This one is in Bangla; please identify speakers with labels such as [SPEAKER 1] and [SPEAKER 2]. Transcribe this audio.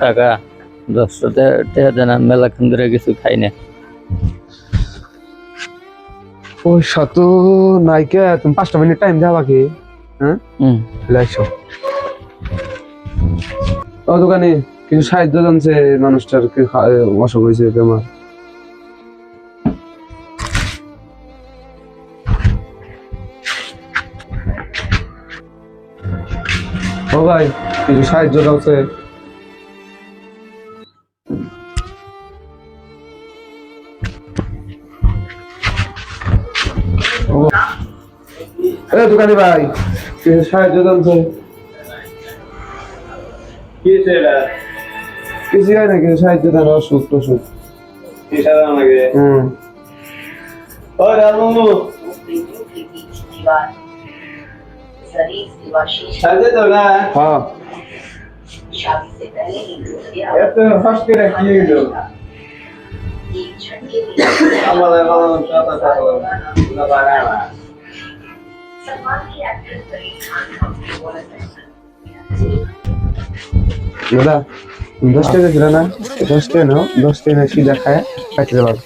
[SPEAKER 1] কাকা 10 টাকা দেন, আমি মেলাক্ষণ ধরে কিছু খাই না।
[SPEAKER 2] পয়সা তো নাই কে, তুমি 5টা মিনিট টাইম দেওয়া বাকি। হ্যাঁ লাইছো ও দোকানে কিছু সাহায্য জানছে মানুষটার কি অসুখ হয়েছে তোমার। ও ভাই কিছু সাহায্য জানছে। দোকানে ভাই কিছু সাহায্য জানছে। কিছু হয় না, কিছু সাহায্য দেন, অসুখ টসুখ। हाँ দাদা 10 টাকা ছিল না, 10 টাকা নাও, 10 টাকা সিধা খায় খাইতে পারো।